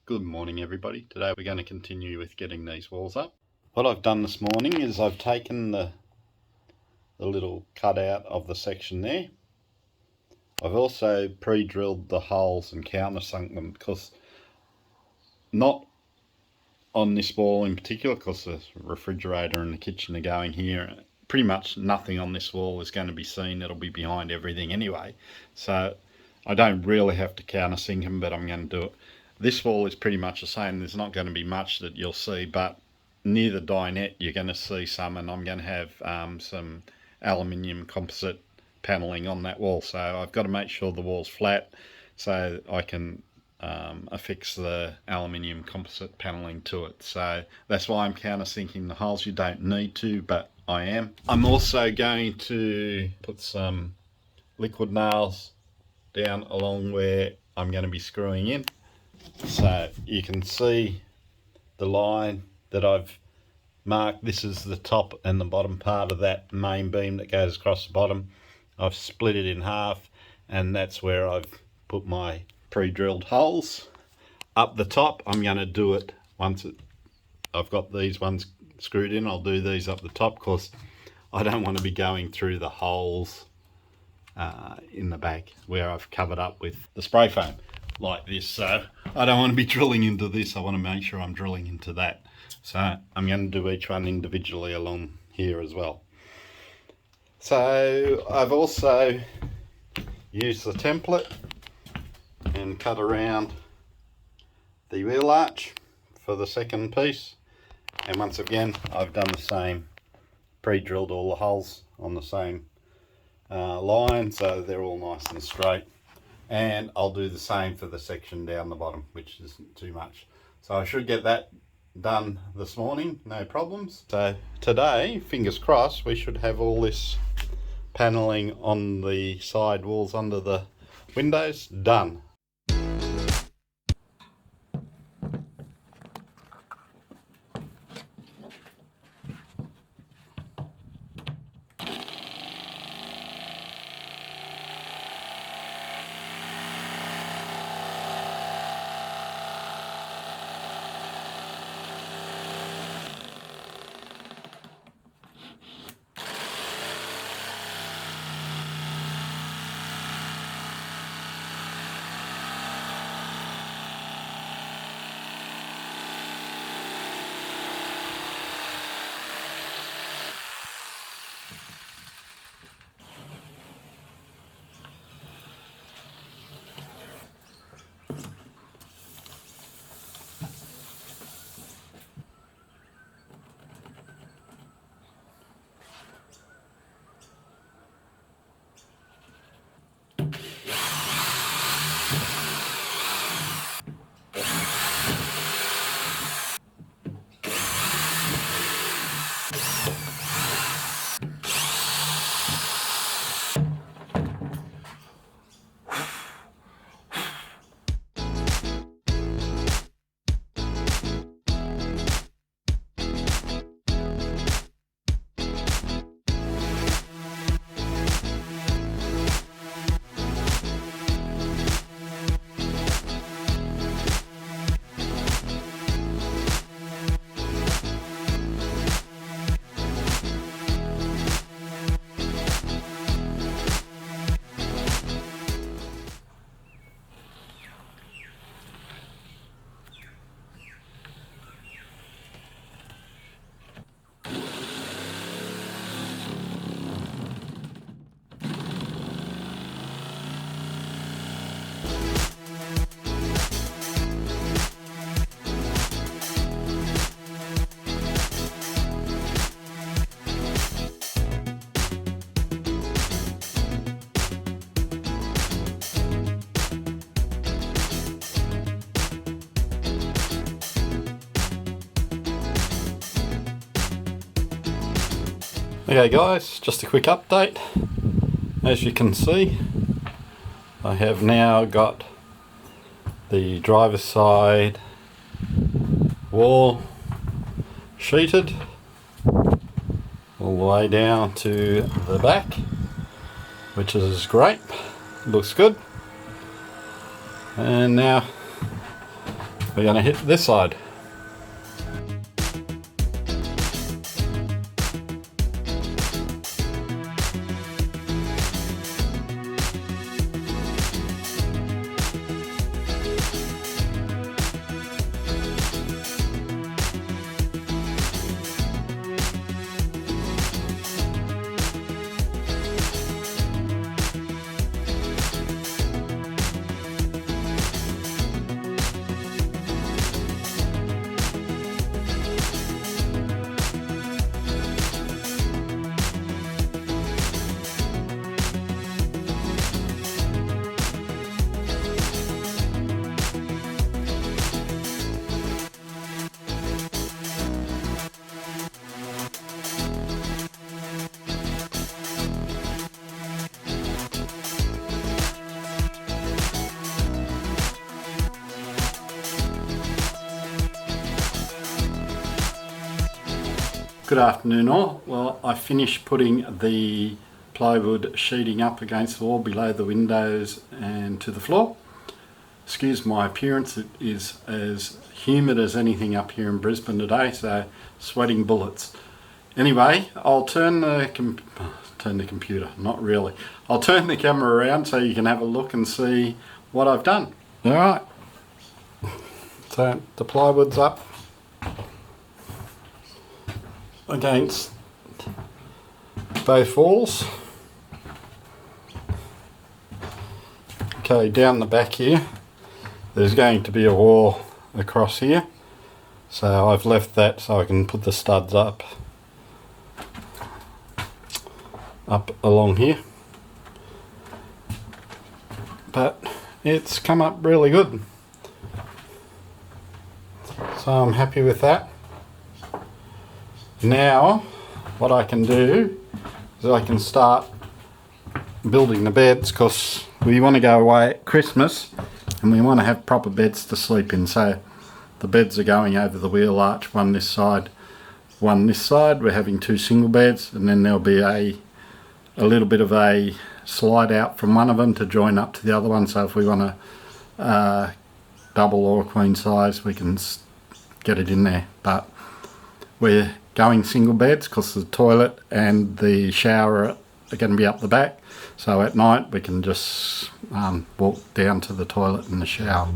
Good morning everybody. Today we're going to continue with getting these walls up. What I've done this morning is I've taken the little cutout of the section there. I've also pre-drilled the holes and countersunk them, because not on this wall in particular, because the refrigerator and the kitchen are going here. Pretty much nothing on this wall is going to be seen. It'll be behind everything anyway, so I don't really have to countersink them, but I'm going to do it. This wall is pretty much the same. There's not going to be much that you'll see, but near the dinette you're going to see some, and I'm going to have some aluminium composite paneling on that wall. So I've got to make sure the wall's flat so I can affix the aluminium composite paneling to it. So that's why I'm countersinking the holes. You don't need to, but I am. I'm also going to put some liquid nails down along where I'm going to be screwing in, so you can see the line that I've marked. This is the top and the bottom part of that main beam that goes across the bottom. I've split it in half, and that's where I've put my pre-drilled holes. Up the top, I'm going to do it once I've got these ones screwed in. I'll do these up the top, because I don't want to be going through the holes in the back where I've covered up with the spray foam like this. So I don't want to be drilling into this. I want to make sure I'm drilling into that. So I'm going to do each one individually along here as well. So I've also used the template and cut around the wheel arch for the second piece, and once again I've done the same, pre-drilled all the holes on the same line, so they're all nice and straight. And I'll do the same for the section down the bottom, which isn't too much. So I should get that done this morning, no problems. So today, fingers crossed, we should have all this paneling on the side walls under the windows done. Okay guys, just a quick update. As you can see, I have now got the driver's side wall sheeted all the way down to the back, which is great, looks good. And now We're going to hit this side. Good afternoon all. Well, I finished putting the plywood sheeting up against the wall below the windows and to the floor. Excuse my appearance, it is as humid as anything up here in Brisbane today, so sweating bullets. Anyway, I'll turn the computer, not really. I'll turn the camera around so you can have a look and see what I've done. Alright, so the plywood's up against both walls. Okay, down the back here there's going to be a wall across here, so I've left that so I can put the studs up along here, but it's come up really good, so I'm happy with that. Now what I can do is I can start building the beds, because we want to go away at Christmas and we want to have proper beds to sleep in. So the beds are going over the wheel arch, one this side, one this side. We're having two single beds, and then there'll be a little bit of a slide out from one of them to join up to the other one, so if we want a double or a queen size we can get it in there. But we're going single beds because the toilet and the shower are going to be up the back, so at night we can just walk down to the toilet and the shower.